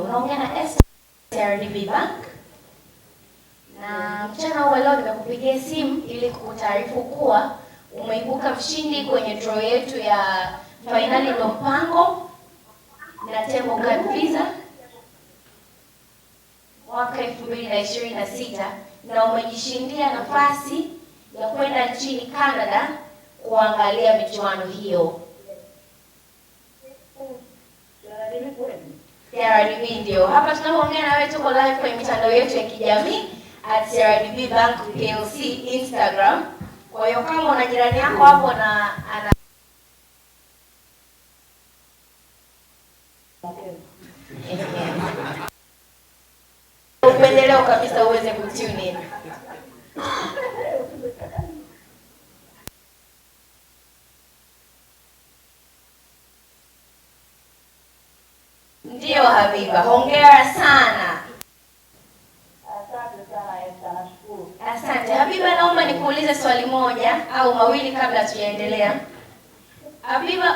Unaongea na CRDB Bank. Na mchana wa leo nimekupigia simu ili kukutaarifu kuwa umeibuka mshindi kwenye draw yetu ya finali ndo mpango na Tembo Card Visa mwaka 2026 na umejishindia nafasi ya kwenda nchini Canada kuangalia michuano hiyo. CRDB ndio. Hapa tunapoongea na wewe tuko live kwenye mitandao yetu ya kijamii @CRDB Bank PLC Instagram. Kwa hiyo kama una jirani yako hapo na ana upendeleo kabisa uweze kutune in. Ndio Habiba, hongera sana. Asante sana Esther, nashukuru. Asante. Habiba, naomba nikuulize swali moja au mawili kabla tujaendelea. Habiba,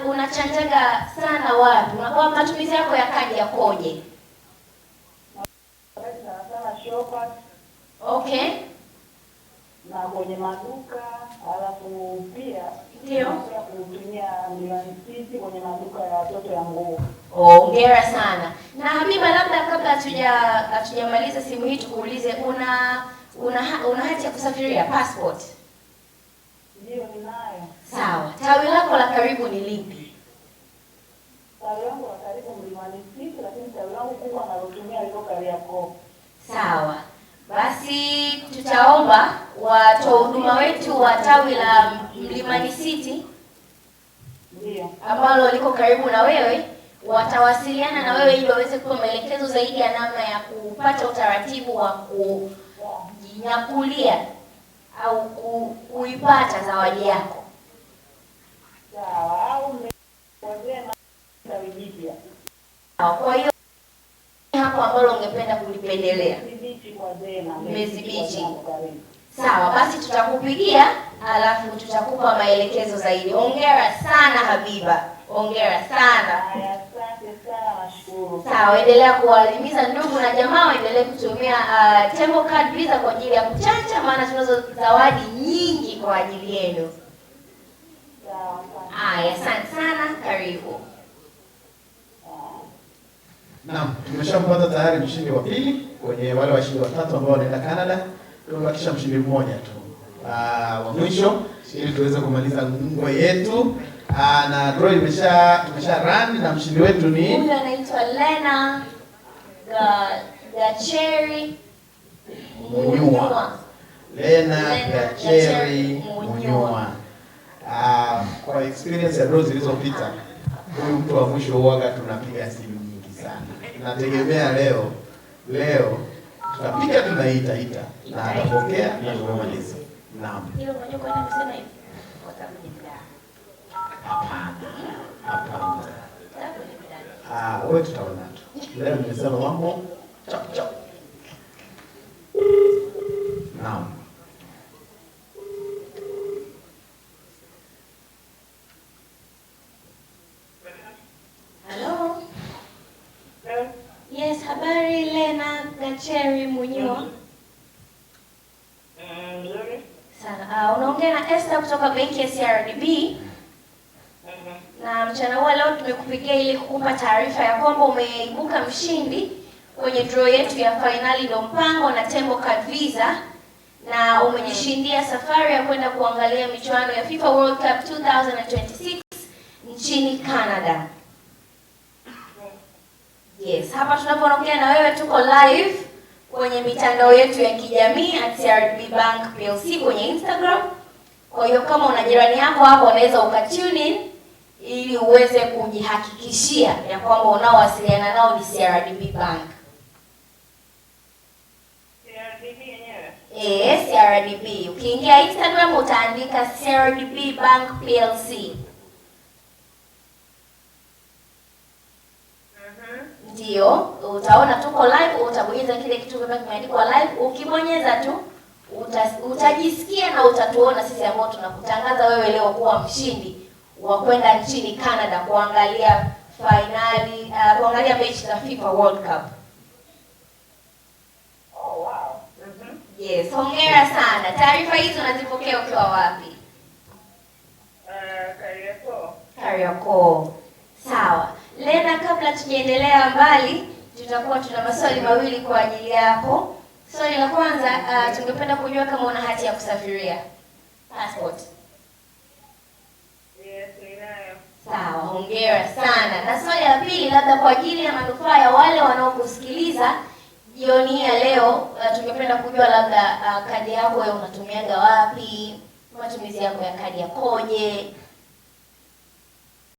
unachanjaga sana wapi? Unakuwa matumizi yako ya kadi yakoje? Sana Shoppers. Okay. Na kwenye maduka, alafu pia ndio kutumia milioni 6 kwenye maduka ya watoto ya nguo. Hongera sana. Na Habiba, labda kabla hatujamaliza simu hii tukuulize, una hati ya kusafiria, passport? Ndio, ninayo. Sawa. Tawi lako la karibu ni lipi? Tawi langu la karibu Mlimani City, lakini tawi langu kubwa nalotumia liko Kariakoo. Sawa. Basi tutaomba watoa huduma wetu wa tawi la Mlimani City ndio ambalo liko karibu na wewe watawasiliana na wewe ili waweze kupa maelekezo zaidi ya namna ya kupata utaratibu wa kujinyakulia au kuipata zawadi yako. Sawa, au mmewazema tawi jipya. Kwa hiyo hapo ambalo ungependa kulipendelea? Mbezi Beach. Sawa, basi tutakupigia alafu tutakupa maelekezo zaidi. Hongera sana Habiba. Hongera sana. Asante sana, nashukuru. Sawa, endelea kuwahimiza ndugu na jamaa waendelee kutumia Tembo Card Visa kwa ajili ya kuchanja, maana tunazo zawadi nyingi kwa ajili yenu. Sawa. Asante sana, karibu. Naam, tumeshampata tayari mshindi wa pili kwenye wale washindi watatu ambao wanaenda Canada. Tumebakisha mshindi mmoja tu wa mwisho ili tuweze kumaliza ngwe yetu. Na draw tumesha run na mshindi wetu ni huyu anaitwa Lena Gacheri Munyua. Lena Gacheri Munyua. Kwa experience ya draw zilizopita, huyu mtu wa mwisho huaga tunapiga simu nyingi sana. Tunategemea leo tutapiga tunaita na atapokea na tumemaliza. Naam. Hilo unajua kwa nini nimesema hivi? Kwa sababu ni bidhaa. Hapana. Sababu ni bidhaa. Wewe tutaona tu. Leo nimesema mambo chap. Naam. Hello. Yes, habari Lena Gacheri Munyua. Nzuri. Sana. Unaongea na Esther kutoka benki ya CRDB. Na mchana huu leo tumekupigia ili kukupa taarifa ya kwamba umeibuka mshindi kwenye draw yetu ya finali ndo mpango na Tembo Card Visa, na umejishindia safari ya kwenda kuangalia michuano ya FIFA World Cup 2026 nchini Canada. Yes, hapa tunapoongea na wewe tuko live kwenye mitandao yetu ya kijamii @CRDB Bank PLC kwenye Instagram. Kwa hiyo kama una jirani yako hapo unaweza ukatune in ili uweze kujihakikishia ya kwamba unaowasiliana nao ni CRDB Bank. CRDB yenyewe? CRDB. Ukiingia Instagram utaandika CRDB Bank PLC. Ndio, utaona tuko live, utabonyeza kile kitu kama kimeandikwa live, ukibonyeza tu utajisikia na utatuona sisi ambao tunakutangaza wewe leo kuwa mshindi wa kwenda nchini Canada kuangalia finali, kuangalia mechi za FIFA World Cup. Oh, wow. Yes, hongera sana. Taarifa hizi unazipokea ukiwa wapi? Kariakoo. Sawa. Lena, kabla tujaendelea mbali, tutakuwa tuna maswali mawili kwa ajili yako. Swali la kwanza, tungependa kujua kama una hati ya kusafiria. Passport. Yes, ninayo. Sawa, hongera sana. Na swali la pili, labda kwa ajili ya manufaa ya wale wanaokusikiliza jioni ya leo, tungependa kujua labda kadi yako unatumiaga wapi? Matumizi yako ya kadi yakoje?